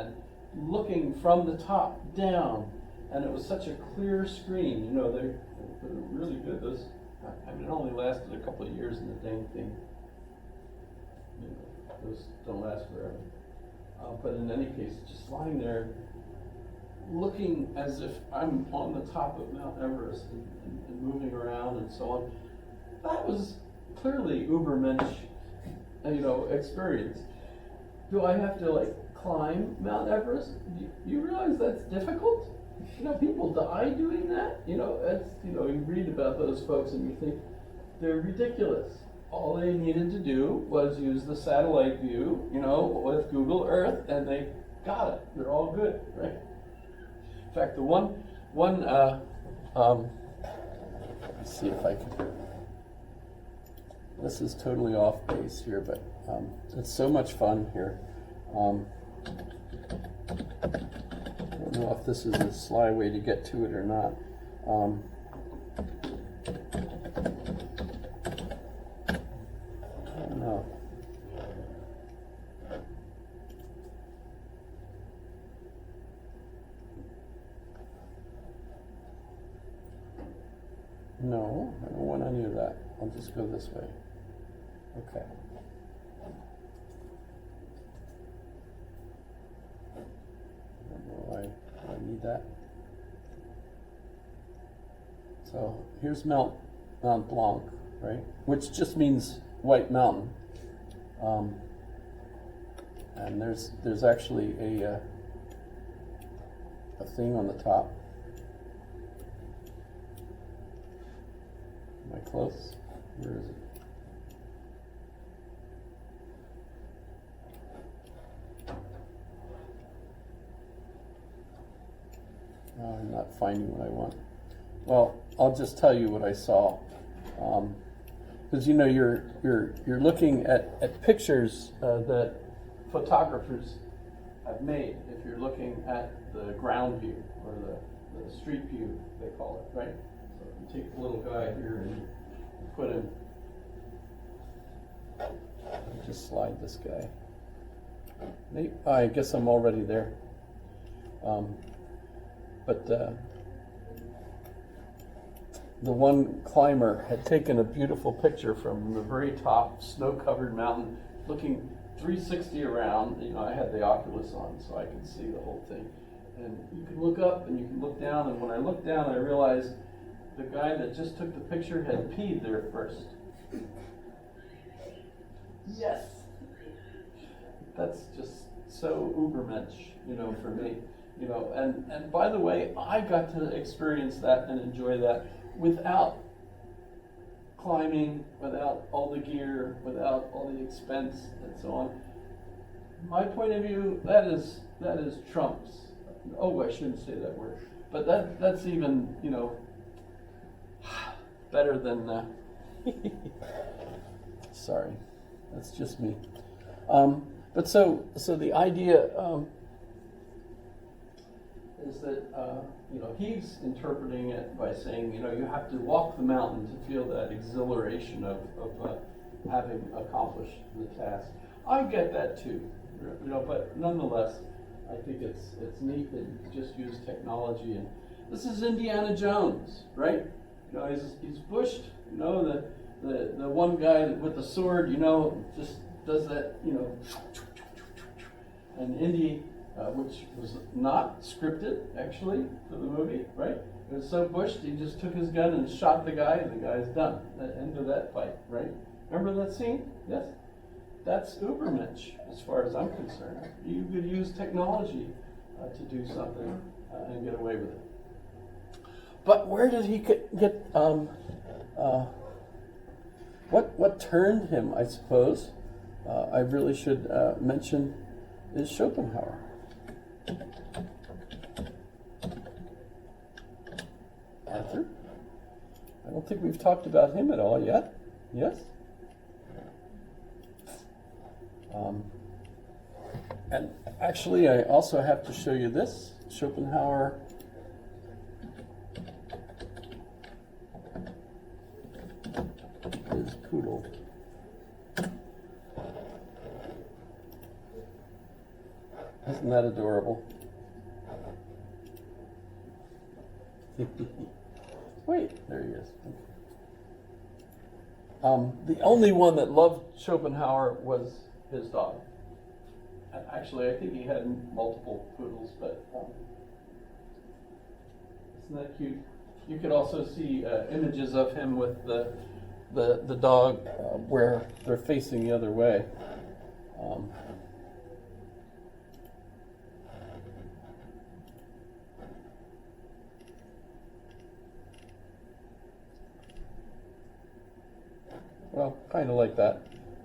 and looking from the top down, and it was such a clear screen. You know, they're really good. Those, I mean, it only lasted a couple of years in the dang thing. You know, those don't last forever. But in any case, just lying there, looking as if I'm on the top of Mount Everest and moving around and so on. That was clearly Uber Mensch, you know, experience. Do I have to like climb Mount Everest? Do you realize that's difficult? You know, people die doing that. You know, it's, you know, you read about those folks and you think they're ridiculous. All they needed to do was use the satellite view, you know, with Google Earth, and they got it. They're all good, right? In fact, the one, let me see if I can. This is totally off base here, but it's so much fun here. I don't know if this is a sly way to get to it or not. I don't know. No, I don't want any of that. I'll just go this way. Okay. I don't know why I need that. So here's Mount Blanc, right? Which just means white mountain. And there's actually a thing on the top. Am I close? Where is it? Oh, I'm not finding what I want. Well, I'll just tell you what I saw, because you know you're looking at pictures that photographers have made. If you're looking at the ground view or the street view, they call it, right? So if you take the little guy here and put him, just slide this guy. Maybe, I guess I'm already there. But the one climber had taken a beautiful picture from the very top, snow-covered mountain, looking 360 around. You know, I had the Oculus on, so I could see the whole thing. And you can look up and you can look down, and when I looked down, I realized the guy that just took the picture had peed there first. Yes! That's just so Uber Mensch, you know, for me. You know, and by the way, I got to experience that and enjoy that without climbing, without all the gear, without all the expense and so on. My point of view, that is Trump's. Oh, I shouldn't say that word, but that's even, you know, better than. Sorry, that's just me. But so the idea. Is that, you know, he's interpreting it by saying, you know, you have to walk the mountain to feel that exhilaration of having accomplished the task. I get that too, you know, but nonetheless, I think it's neat that you just use technology. And this is Indiana Jones, right? You know, he's bushed, you know, the one guy with the sword, you know, just does that, you know, and Indy, which was not scripted, actually, for the movie, right? It was so bushed, he just took his gun and shot the guy, and the guy's done. The end of that fight, right? Remember that scene? Yes? That's Uber Mensch, as far as I'm concerned. You could use technology to do something and get away with it. But where did he get what turned him, I suppose, I really should mention, is Schopenhauer. Arthur? I don't think we've talked about him at all yet. Yes? And actually, I also have to show you this. Schopenhauer is poodle. Isn't that adorable? Wait, there he is. The only one that loved Schopenhauer was his dog. Actually, I think he had multiple poodles, but isn't that cute? You could also see images of him with the dog where they're facing the other way. Well, kind of like that,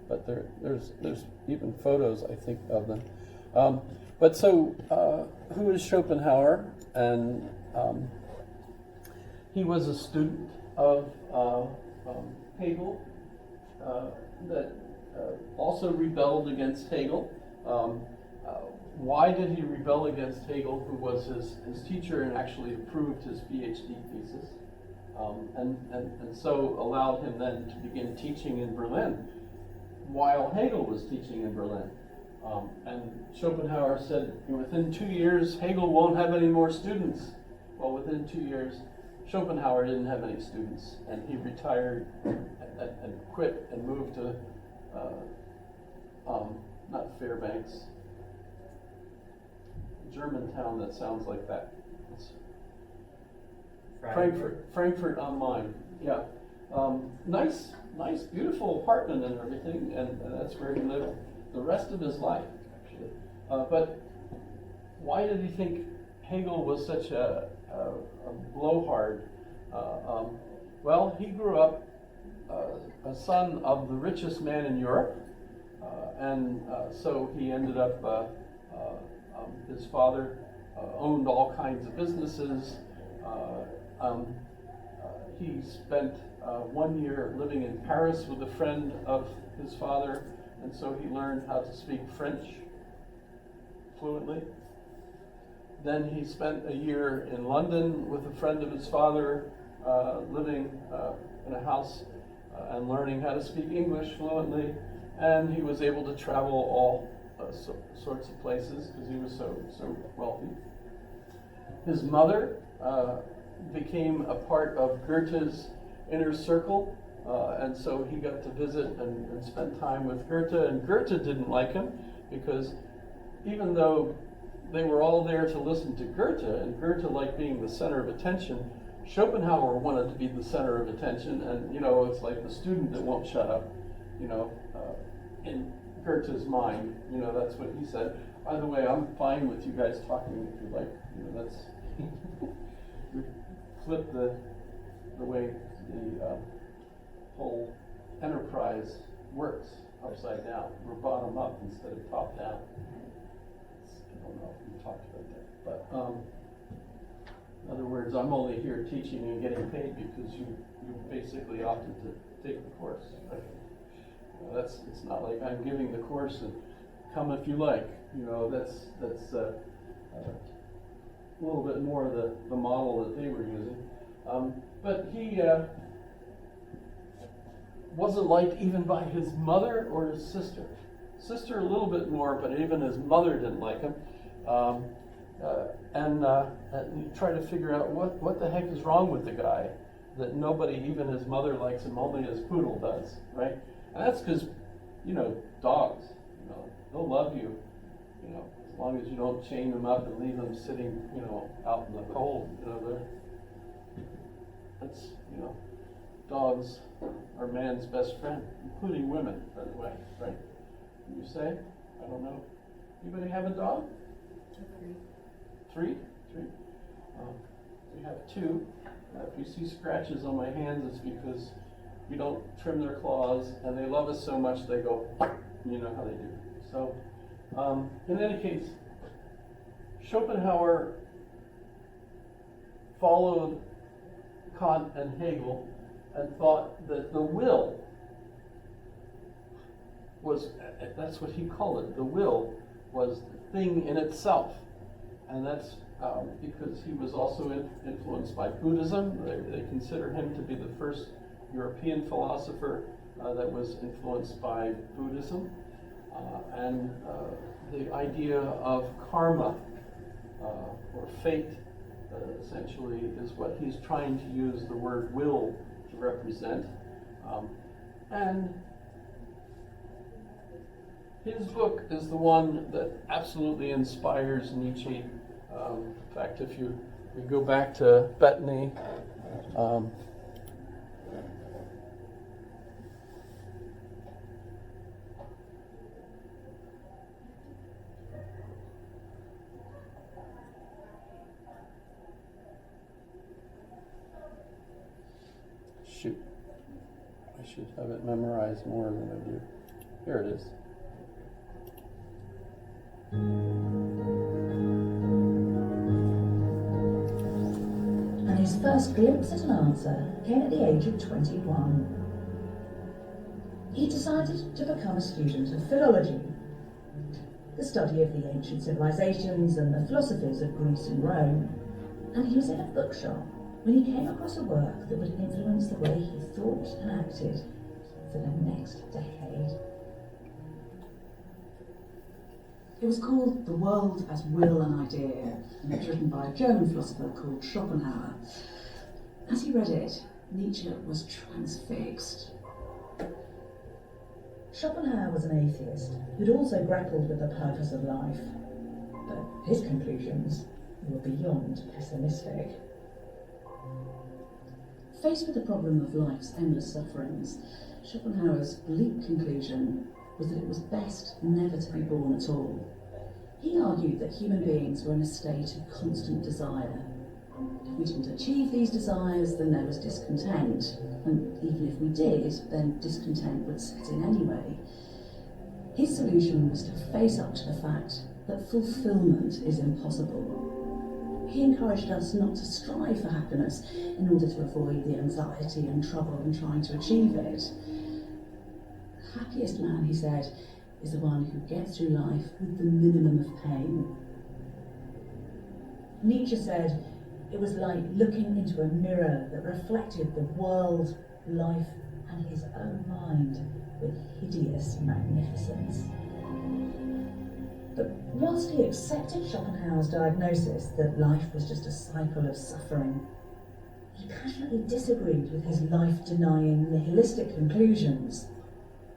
but there's even photos, I think, of them. But so, who is Schopenhauer? And he was a student of Hegel that also rebelled against Hegel. Why did he rebel against Hegel, who was his teacher and actually approved his PhD thesis? And so allowed him then to begin teaching in Berlin while Hegel was teaching in Berlin. And Schopenhauer said, within 2 years, Hegel won't have any more students. Well, within 2 years, Schopenhauer didn't have any students, and he retired and quit and moved to, not Fairbanks, German town that sounds like that. Frankfurt am Main. Yeah. Nice, beautiful apartment and everything, and that's where he lived the rest of his life, actually. But why did he think Hegel was such a blowhard? Well, he grew up a son of the richest man in Europe, and so he ended up, his father owned all kinds of businesses. He spent 1 year living in Paris with a friend of his father, and so he learned how to speak French fluently. Then he spent a year in London with a friend of his father, living in a house and learning how to speak English fluently, and he was able to travel all sorts of places because he was so wealthy. His mother became a part of Goethe's inner circle, and so he got to visit and spend time with Goethe, and Goethe didn't like him because even though they were all there to listen to Goethe, and Goethe liked being the center of attention, Schopenhauer wanted to be the center of attention, and it's like the student that won't shut up, in Goethe's mind, that's what he said. By the way, I'm fine with you guys talking if you like, that's flip the way the whole enterprise works upside down. We're bottom up instead of top down. I don't know if we talked about that, but in other words, I'm only here teaching and getting paid because you basically opted to take the course. Right? It's not like I'm giving the course and come if you like. That's a little bit more the model that they were using. But he wasn't liked even by his mother or his sister. Sister a little bit more, but even his mother didn't like him. And you try to figure out what the heck is wrong with the guy that nobody, even his mother, likes him, only his poodle does, right? And that's because, dogs, they'll love you, as long as you don't chain them up and leave them sitting, out in the cold, that's, dogs are man's best friend, including women, by the way, right? You say? I don't know. Anybody have a dog? Three? We have two. If you see scratches on my hands, it's because we don't trim their claws, and they love us so much they go, you know how they do. So, in any case, Schopenhauer followed Kant and Hegel and thought that the will was, that's what he called it, the will was the thing in itself. And that's because he was also influenced by Buddhism. They consider him to be the first European philosopher that was influenced by Buddhism. And the idea of karma or fate, essentially, is what he's trying to use the word will to represent. And his book is the one that absolutely inspires Nietzsche. In fact, if you go back to Bettany, shoot, I should have it memorized more than I do. Here it is. And his first glimpse at an answer came at the age of 21. He decided to become a student of philology, the study of the ancient civilizations and the philosophies of Greece and Rome, and he was in a bookshop when he came across a work that would influence the way he thought and acted for the next decade. It was called The World as Will and Idea, and it was written by a German philosopher called Schopenhauer. As he read it, Nietzsche was transfixed. Schopenhauer was an atheist who'd also grappled with the purpose of life, but his conclusions were beyond pessimistic. Faced with the problem of life's endless sufferings, Schopenhauer's bleak conclusion was that it was best never to be born at all. He argued that human beings were in a state of constant desire. If we didn't achieve these desires, then there was discontent, and even if we did, then discontent would set in anyway. His solution was to face up to the fact that fulfillment is impossible. He encouraged us not to strive for happiness in order to avoid the anxiety and trouble in trying to achieve it. The happiest man, he said, is the one who gets through life with the minimum of pain. Nietzsche said it was like looking into a mirror that reflected the world, life, and his own mind with hideous magnificence. But whilst he accepted Schopenhauer's diagnosis that life was just a cycle of suffering, he passionately disagreed with his life-denying nihilistic conclusions.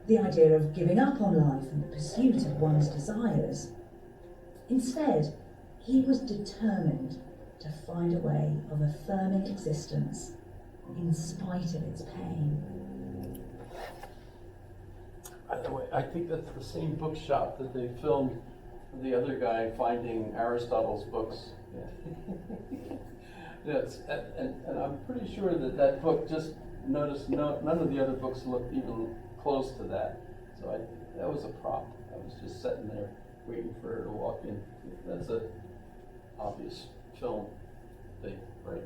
The idea of giving up on life in the pursuit of one's desires. Instead, he was determined to find a way of affirming existence in spite of its pain. By the way, I think that's the same bookshop that they filmed the other guy finding Aristotle's books. Yes, and I'm pretty sure that book, just noticed none of the other books looked even close to that. So that was a prop. I was just sitting there waiting for her to walk in. That's a obvious film thing, right?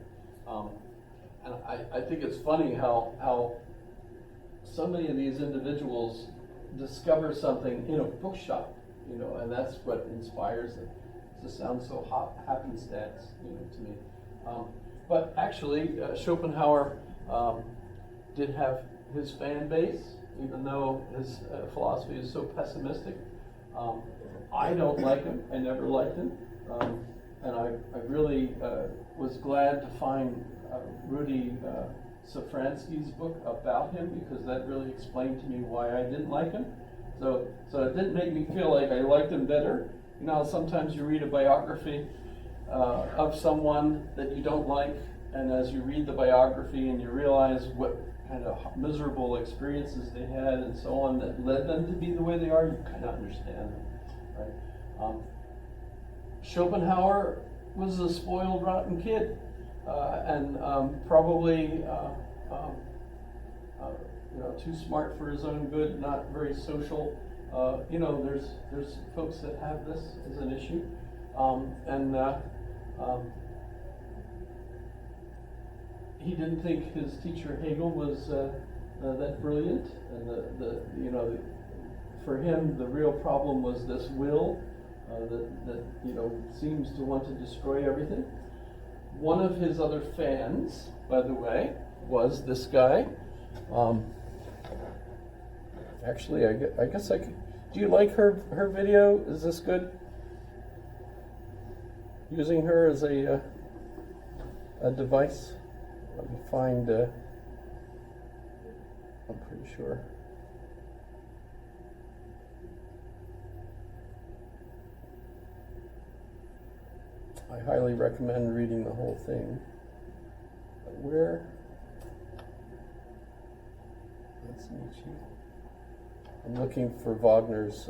And I think it's funny how so many of these individuals discover something in a bookshop, and that's what inspires them. It just sounds so happenstance, to me. But actually, Schopenhauer did have his fan base, even though his philosophy is so pessimistic. I don't like him. I never liked him. And I really was glad to find Rudy Safransky's book about him, because that really explained to me why I didn't like him. So it didn't make me feel like I liked him better. Sometimes you read a biography of someone that you don't like, and as you read the biography and you realize what kind of miserable experiences they had and so on that led them to be the way they are, you kind of understand them, right? Schopenhauer was a spoiled, rotten kid, and probably too smart for his own good, not very social. There's folks that have this as an issue, he didn't think his teacher Hegel was that brilliant, and for him the real problem was this will that seems to want to destroy everything. One of his other fans, by the way, was this guy. Actually, I guess I Do you like her video? Is this good? Using her as a device? Let me find, I'm pretty sure. I highly recommend reading the whole thing. But where? That's Nietzsche. I'm looking for Wagner's